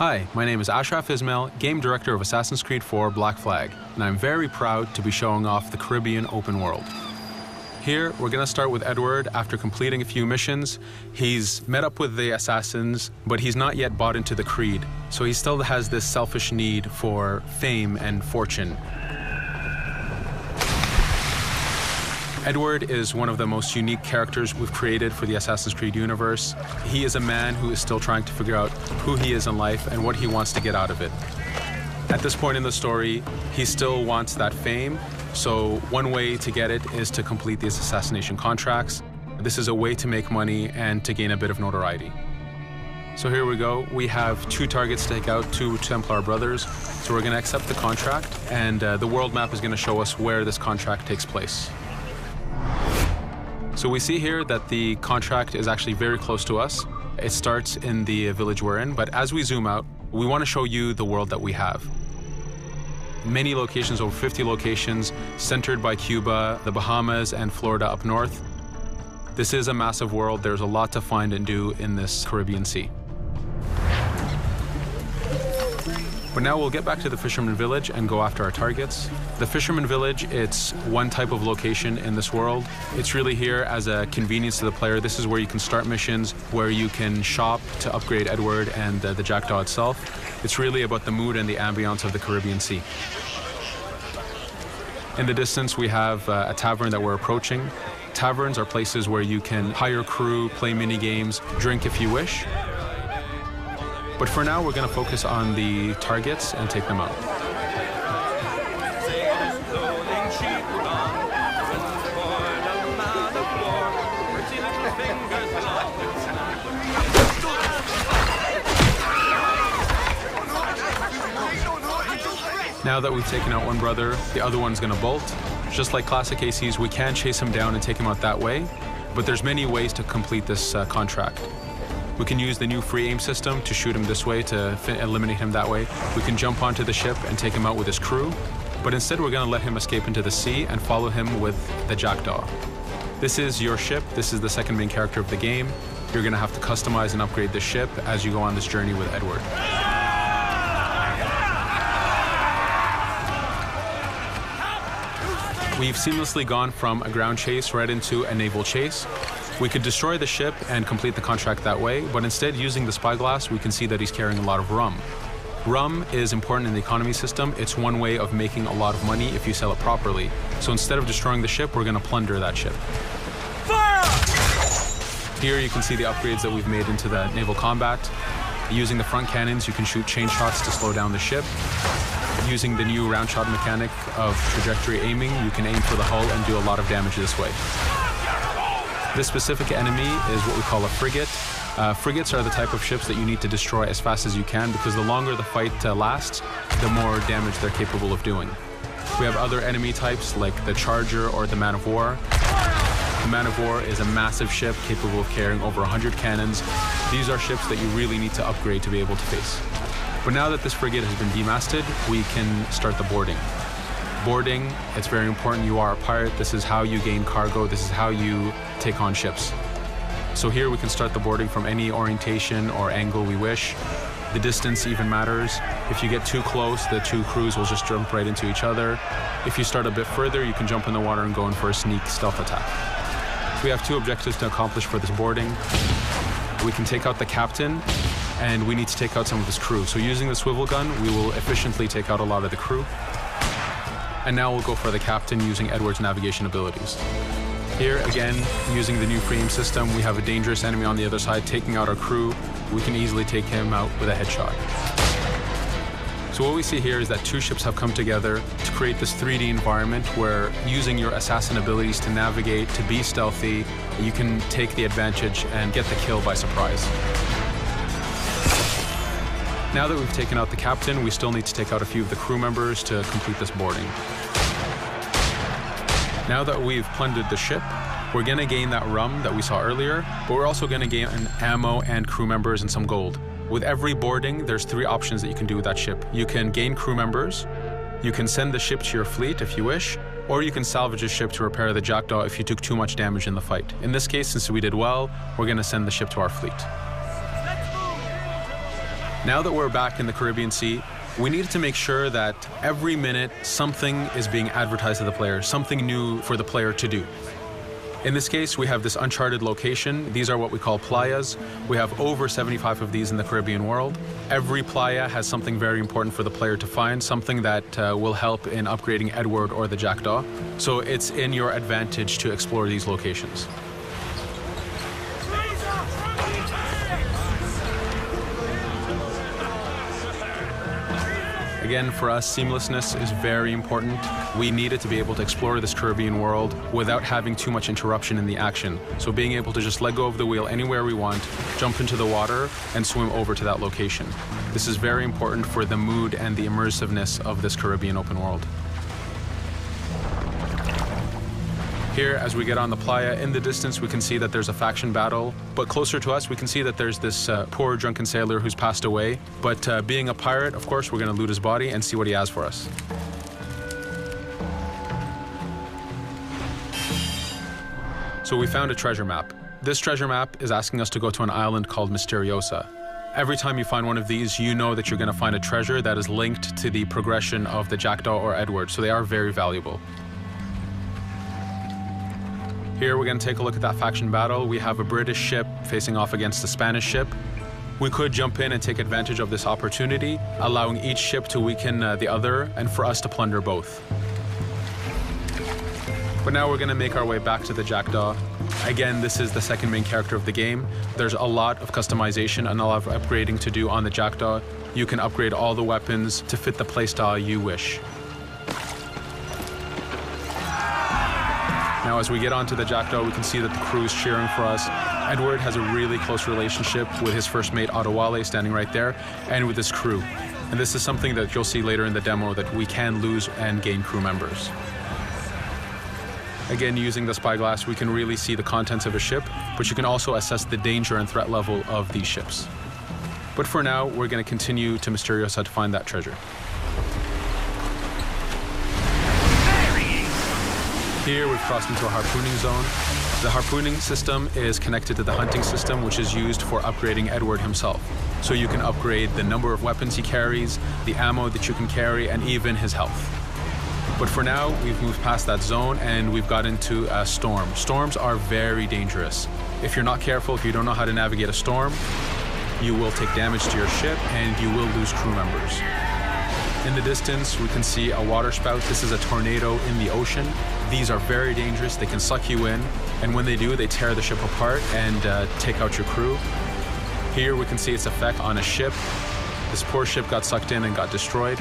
Hi, my name is Ashraf Ismail, Game Director of Assassin's Creed 4 Black Flag, and I'm very proud to be showing off the Caribbean open world. Here, we're going to start with Edward after completing a few missions. He's met up with the assassins, but he's not yet bought into the creed, so he still has this selfish need for fame and fortune. Edward is one of the most unique characters we've created for the Assassin's Creed universe. He is a man who is still trying to figure out who he is in life and what he wants to get out of it. At this point in the story, he still wants that fame, so one way to get it is to complete these assassination contracts. This is a way to make money and to gain a bit of notoriety. So here we go. We have 2 targets to take out, 2 Templar brothers. So we're going to accept the contract, and the world map is going to show us where this contract takes place. So we see here that the contract is actually very close to us. It starts in the village we're in, but as we zoom out, we want to show you the world that we have. Many locations, over 50 locations, centered by Cuba, the Bahamas, and Florida up north. This is a massive world. There's a lot to find and do in this Caribbean Sea. But now we'll get back to the Fisherman Village and go after our targets. The Fisherman Village, it's one type of location in this world. It's really here as a convenience to the player. This is where you can start missions, where you can shop to upgrade Edward and the Jackdaw itself. It's really about the mood and the ambiance of the Caribbean Sea. In the distance, we have a tavern that we're approaching. Taverns are places where you can hire crew, play mini games, drink if you wish. But for now, we're going to focus on the targets and take them out. Now that we've taken out one brother, the other one's going to bolt. Just like classic ACs, we can chase him down and take him out that way, but there's many ways to complete this contract. We can use the new free aim system to shoot him this way, to eliminate him that way. We can jump onto the ship and take him out with his crew, but instead we're going to let him escape into the sea and follow him with the Jackdaw. This is your ship. This is the second main character of the game. You're going to have to customize and upgrade the ship as you go on this journey with Edward. We've seamlessly gone from a ground chase right into a naval chase. We could destroy the ship and complete the contract that way, but instead, using the spyglass, we can see that he's carrying a lot of rum. Rum is important in the economy system. It's one way of making a lot of money if you sell it properly. So instead of destroying the ship, we're going to plunder that ship. Fire! Here you can see the upgrades that we've made into the naval combat. Using the front cannons, you can shoot chain shots to slow down the ship. Using the new round shot mechanic of trajectory aiming, you can aim for the hull and do a lot of damage this way. This specific enemy is what we call a frigate. Frigates are the type of ships that you need to destroy as fast as you can, because the longer the fight lasts, the more damage they're capable of doing. We have other enemy types like the Charger or the Man of War. The Man of War is a massive ship capable of carrying over 100 cannons. These are ships that you really need to upgrade to be able to face. But now that this frigate has been demasted, we can start the boarding. Boarding, it's very important. You are a pirate. This is how you gain cargo. This is how you take on ships. So here we can start the boarding from any orientation or angle we wish. The distance even matters. If you get too close, the 2 crews will just jump right into each other. If you start a bit further, you can jump in the water and go in for a sneak stealth attack. We have 2 objectives to accomplish for this boarding. We can take out the captain, and we need to take out some of his crew. So using the swivel gun, we will efficiently take out a lot of the crew. And now we'll go for the captain using Edward's navigation abilities. Here, again, using the new free aim system, we have a dangerous enemy on the other side taking out our crew. We can easily take him out with a headshot. So what we see here is that 2 ships have come together to create this 3D environment where, using your assassin abilities to navigate, to be stealthy, you can take the advantage and get the kill by surprise. Now that we've taken out the captain, we still need to take out a few of the crew members to complete this boarding. Now that we've plundered the ship, we're going to gain that rum that we saw earlier, but we're also going to gain ammo and crew members and some gold. With every boarding, there's 3 options that you can do with that ship. You can gain crew members, you can send the ship to your fleet if you wish, or you can salvage a ship to repair the Jackdaw if you took too much damage in the fight. In this case, since we did well, we're going to send the ship to our fleet. Now that we're back in the Caribbean Sea, we needed to make sure that every minute something is being advertised to the player, something new for the player to do. In this case, we have this uncharted location. These are what we call playas. We have over 75 of these in the Caribbean world. Every playa has something very important for the player to find, something that will help in upgrading Edward or the Jackdaw. So it's in your advantage to explore these locations. Again, for us, seamlessness is very important. We needed to be able to explore this Caribbean world without having too much interruption in the action. So being able to just let go of the wheel anywhere we want, jump into the water, and swim over to that location. This is very important for the mood and the immersiveness of this Caribbean open world. Here, as we get on the playa, in the distance we can see that there's a faction battle, but closer to us we can see that there's this poor drunken sailor who's passed away. But being a pirate, of course, we're going to loot his body and see what he has for us. So we found a treasure map. This treasure map is asking us to go to an island called Misteriosa. Every time you find one of these, you know that you're going to find a treasure that is linked to the progression of the Jackdaw or Edward, so they are very valuable. Here we're going to take a look at that faction battle. We have a British ship facing off against a Spanish ship. We could jump in and take advantage of this opportunity, allowing each ship to weaken the other and for us to plunder both. But now we're going to make our way back to the Jackdaw. Again, this is the second main character of the game. There's a lot of customization and a lot of upgrading to do on the Jackdaw. You can upgrade all the weapons to fit the playstyle you wish. Now, as we get onto the Jackdaw, we can see that the crew is cheering for us. Edward has a really close relationship with his first mate, Adewale, standing right there, and with his crew. And this is something that you'll see later in the demo, that we can lose and gain crew members. Again, using the spyglass, we can really see the contents of a ship, but you can also assess the danger and threat level of these ships. But for now, we're going to continue to Misteriosa to find that treasure. Here we've crossed into a harpooning zone. The harpooning system is connected to the hunting system, which is used for upgrading Edward himself. So you can upgrade the number of weapons he carries, the ammo that you can carry, and even his health. But for now, we've moved past that zone and we've got into a storm. Storms are very dangerous. If you're not careful, if you don't know how to navigate a storm, you will take damage to your ship and you will lose crew members. In the distance, we can see a water spout. This is a tornado in the ocean. These are very dangerous. They can suck you in, and when they do, they tear the ship apart and take out your crew. Here we can see its effect on a ship. This poor ship got sucked in and got destroyed.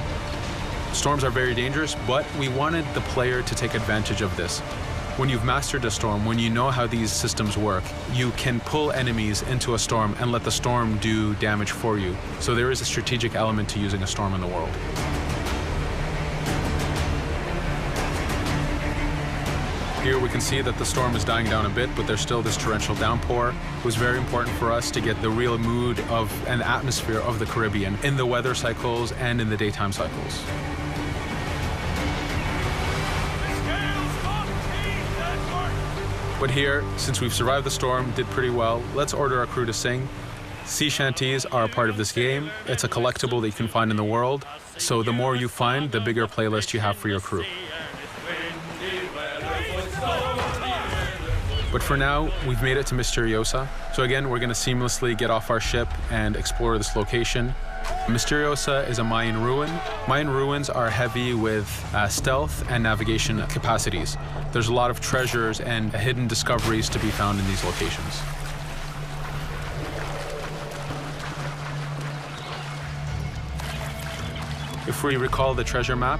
Storms are very dangerous, but we wanted the player to take advantage of this. When you've mastered a storm, when you know how these systems work, you can pull enemies into a storm and let the storm do damage for you. So there is a strategic element to using a storm in the world. Here we can see that the storm is dying down a bit, but there's still this torrential downpour. It was very important for us to get the real mood of and atmosphere of the Caribbean in the weather cycles and in the daytime cycles. But here, since we've survived the storm, did pretty well, let's order our crew to sing. Sea shanties are a part of this game. It's a collectible that you can find in the world. So the more you find, the bigger playlist you have for your crew. But for now, we've made it to Misteriosa. So again, we're going to seamlessly get off our ship and explore this location. Misteriosa is a Mayan ruin. Mayan ruins are heavy with stealth and navigation capacities. There's a lot of treasures and hidden discoveries to be found in these locations. If we recall the treasure map,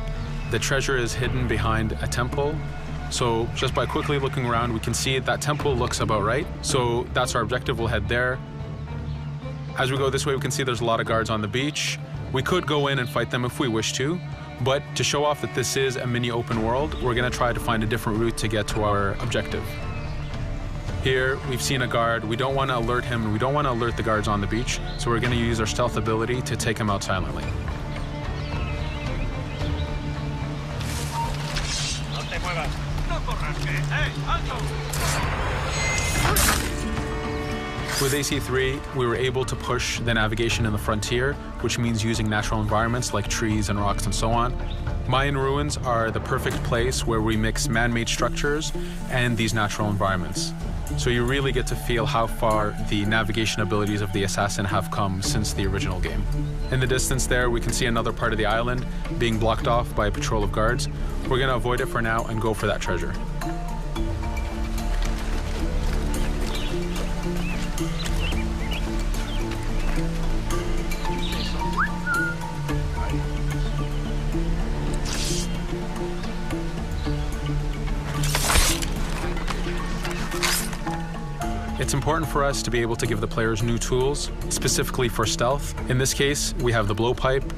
the treasure is hidden behind a temple. So just by quickly looking around, we can see that temple looks about right. So that's our objective. We'll head there. As we go this way, we can see there's a lot of guards on the beach. We could go in and fight them if we wish to, but to show off that this is a mini open world, we're going to try to find a different route to get to our objective. Here, we've seen a guard. We don't want to alert him, and we don't want to alert the guards on the beach, so we're going to use our stealth ability to take him out silently. With AC3, we were able to push the navigation in the frontier, which means using natural environments like trees and rocks and so on. Mayan ruins are the perfect place where we mix man-made structures and these natural environments. So you really get to feel how far the navigation abilities of the assassin have come since the original game. In the distance there, we can see another part of the island being blocked off by a patrol of guards. We're going to avoid it for now and go for that treasure. It's important for us to be able to give the players new tools, specifically for stealth. In this case, we have the blowpipe.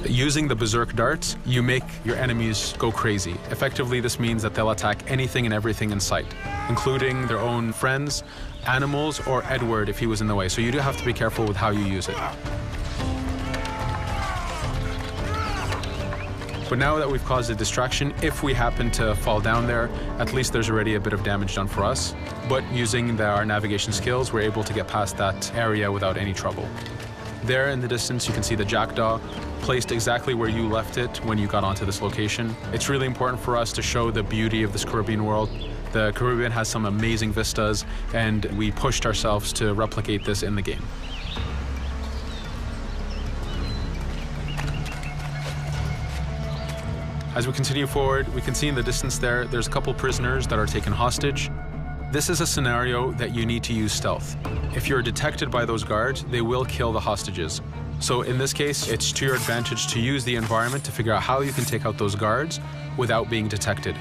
Using the berserk darts, you make your enemies go crazy. Effectively, this means that they'll attack anything and everything in sight, including their own friends, animals, or Edward if he was in the way. So you do have to be careful with how you use it. But now that we've caused a distraction, if we happen to fall down there, at least there's already a bit of damage done for us. But using our navigation skills, we're able to get past that area without any trouble. There in the distance, you can see the jackdaw placed exactly where you left it when you got onto this location. It's really important for us to show the beauty of this Caribbean world. The Caribbean has some amazing vistas, and we pushed ourselves to replicate this in the game. As we continue forward, we can see in the distance there's a couple prisoners that are taken hostage. This is a scenario that you need to use stealth. If you're detected by those guards, they will kill the hostages. So in this case, it's to your advantage to use the environment to figure out how you can take out those guards without being detected.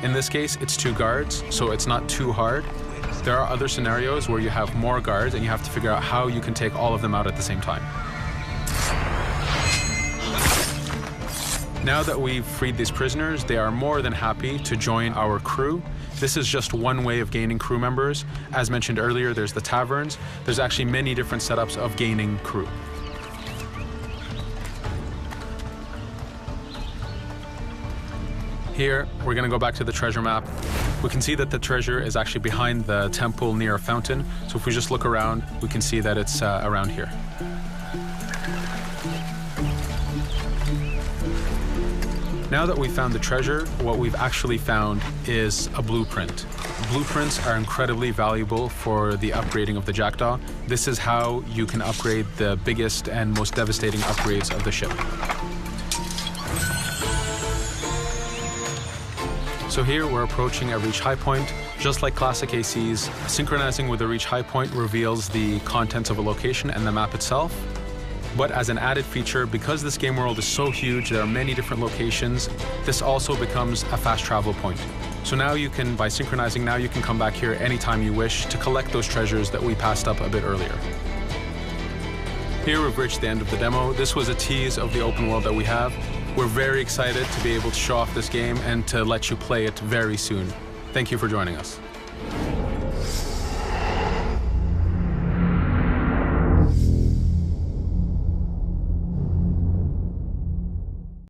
In this case, it's 2 guards, so it's not too hard. There are other scenarios where you have more guards and you have to figure out how you can take all of them out at the same time. Now that we've freed these prisoners, they are more than happy to join our crew. This is just one way of gaining crew members. As mentioned earlier, there's the taverns. There's actually many different setups of gaining crew. Here, we're going to go back to the treasure map. We can see that the treasure is actually behind the temple near a fountain. So if we just look around, we can see that it's around here. Now that we've found the treasure, what we've actually found is a blueprint. Blueprints are incredibly valuable for the upgrading of the Jackdaw. This is how you can upgrade the biggest and most devastating upgrades of the ship. So here we're approaching a reach high point. Just like classic ACs, synchronizing with the reach high point reveals the contents of a location and the map itself. But as an added feature, because this game world is so huge, there are many different locations, this also becomes a fast travel point. So now you can, by synchronizing, now you can come back here anytime you wish to collect those treasures that we passed up a bit earlier. Here we've reached the end of the demo. This was a tease of the open world that we have. We're very excited to be able to show off this game and to let you play it very soon. Thank you for joining us.